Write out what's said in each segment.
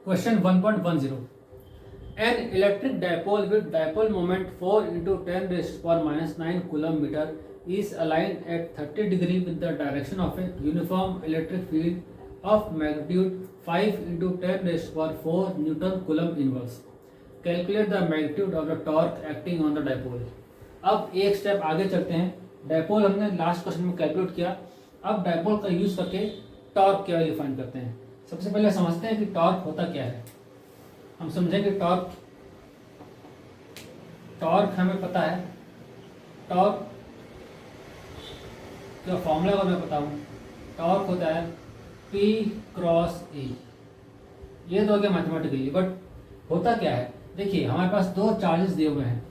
Question 1.10. An electric dipole with dipole moment 4 into 10 raised to power minus 9 coulomb meter is aligned at 30 degree with the direction of a uniform electric field of magnitude 5 into 10 raised to power 4 Newton coulomb inverse. Calculate the magnitude of the torque acting on the dipole. अब एक step आगे चलते हैं. Dipole हमने last question में calculate किया. अब dipole का यूज करके टॉर्क क्या डिफाइन करते हैं. सबसे पहले समझते हैं कि टॉर्क होता क्या है. हम समझेंगे टॉर्क हमें पता है. टॉर्क का फॉर्मूला को मैं बताऊं. टॉर्क होता है P क्रॉस E. ये तो हो गया मैथमेटिकली, बट होता क्या है. देखिए हमारे पास दो चार्जेस दिए हुए हैं.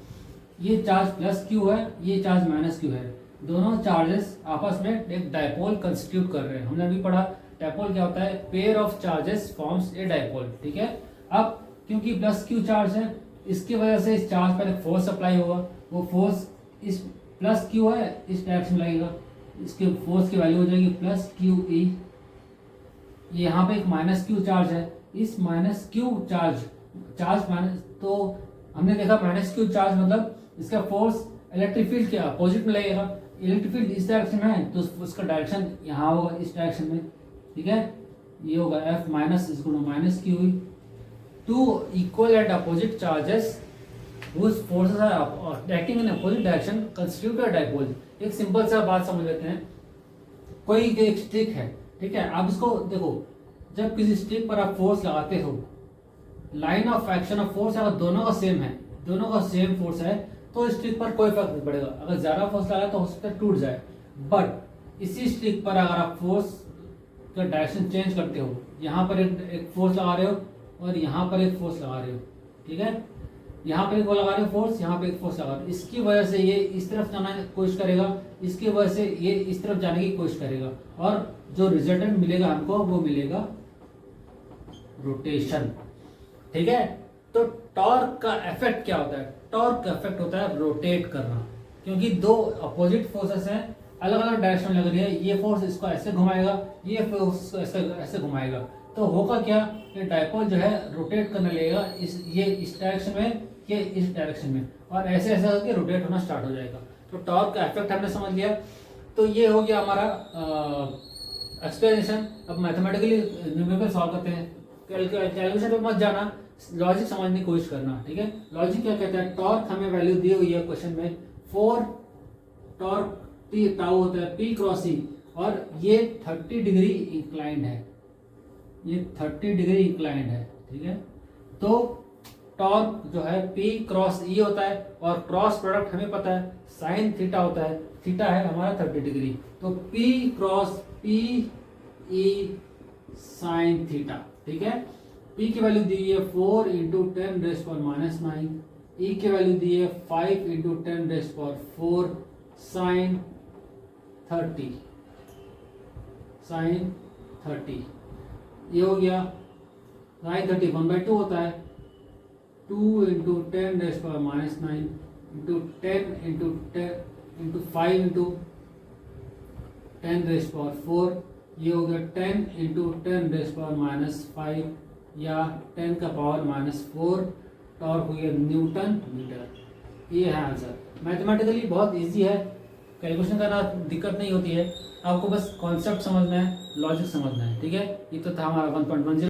ये चार्ज प्लस क्यू है, ये चार्ज माइनस क्यू है. दोनों चार्जेस आपस में एक डायपोल कंस्टिट्यूट कर रहे हैं. हमने अभी पढ़ा डायपोल क्या होता है. Pair of charges forms a dipole. ठीक है. अब क्योंकि प्लस क्यू चार्ज है, इसकी वजह से इस चार्ज पर फोर्स अप्लाई होगा. वो फोर्स इस प्लस क्यू है, इस डायरेक्शन में लगेगा. इसके फोर्स की वैल्यू हो जाएगी प्लस क्यू ई. यहाँ पे एक माइनस क्यू चार्ज है. इस माइनस क्यू चार्ज माइनस, तो हमने देखा माइनस क्यू चार्ज मतलब इसका फोर्स इलेक्ट्रिक फील्ड के अपोजिट में लगेगा. इलेक्ट्रिक फील्ड इस डायरेक्शन में है तो उसका डायरेक्शन यहाँ होगा, इस डायरेक्शन में. ठीक है. ये होगा F माइनस इसको minus Q. Two equal and opposite charges whose forces are acting in opposite direction constitute a dipole. एक सिंपल सा बात समझ लेते हैं. कोई एक स्टिक है. ठीक है. आप इसको देखो, जब किसी स्टिक पर आप फोर्स लगाते हो, line of action of force अगर दोनों का सेम है, दोनों का सेम फोर्स है, तो स्टिक पर कोई फर्क नहीं पड़ेगा. अगर ज्यादा फोर्स लगा तो हो सकता है टूट जाए. बट इसी स्टिक पर अगर आप फोर्स का डायरेक्शन चेंज करते हो, यहाँ पर एक फोर्स लगा रहे हो और यहाँ पर एक फोर्स लगा रहे हो. ठीक है. यहाँ पर एक वो लगा रहे हो फोर्स, यहाँ पे एक फोर्स लगा रहे हो. इसकी वजह से ये इस तरफ जाने की कोशिश करेगा, इसकी वजह से ये इस तरफ जाने की कोशिश करेगा, और जो रिजल्टेंट मिलेगा हमको वो मिलेगा रोटेशन. ठीक है. तो टॉर्क का इफेक्ट क्या होता है. टॉर्क का इफेक्ट होता है रोटेट करना. क्योंकि दो अपोजिट फोर्सेस हैं, अलग अलग डायरेक्शन में लग रही है. ये फोर्स इसको ऐसे घुमाएगा, ये फोर्स ऐसे घुमाएगा. तो होगा क्या, ये डायपोल जो है रोटेट करने लगेगा. ये इस डायरेक्शन में, ये इस डायरेक्शन में, और ऐसे ऐसे करके रोटेट होना स्टार्ट हो जाएगा. तो टॉर्क का इफेक्ट हमने समझ लिया. तो ये हो गया हमारा एक्सप्लेनेशन. अब मैथमेटिकली न्यूमेरिकल सॉल्व करते हैं. कैलकुलेशन पे मत जाना, लॉजिक समझने की कोशिश करना. ठीक है. लॉजिक क्या कहता है. टॉर्क हमें वैल्यू दी हुई है क्वेश्चन में 4. टॉर्क टी टाउ होता है P क्रॉस E, और ये 30 डिग्री इंक्लाइंड है. ये 30 डिग्री इंक्लाइंड है. ठीक है. तो टॉर्क जो है P क्रॉस E होता है, और क्रॉस प्रोडक्ट हमें पता है साइन थीटा होता है. थीटा है हमारा 30 डिग्री. तो P cross P E sine theta. ठीक है. P की वैल्यू दी है 4 into 10 raised power minus 9. E की वैल्यू दी है 5 into 10 raised power 4 sine 30. Sine 30 ये हो गया. साइन 30 1/2 होता है. 2 into 10 raised power minus 9 into 10 into 5 into 10 raised power 4. ये हो गया 10 इंटू 10 रेस्ट पावर माइनस 5 या 10 का पावर माइनस 4. टॉर्क हो गया न्यूटन मीटर. ये है आंसर. मैथमेटिकली बहुत इजी है. कैलकुलेशन करना दिक्कत नहीं होती है. आपको बस कॉन्सेप्ट समझना है, लॉजिक समझना है. ठीक है. ये तो था हमारा 1.10.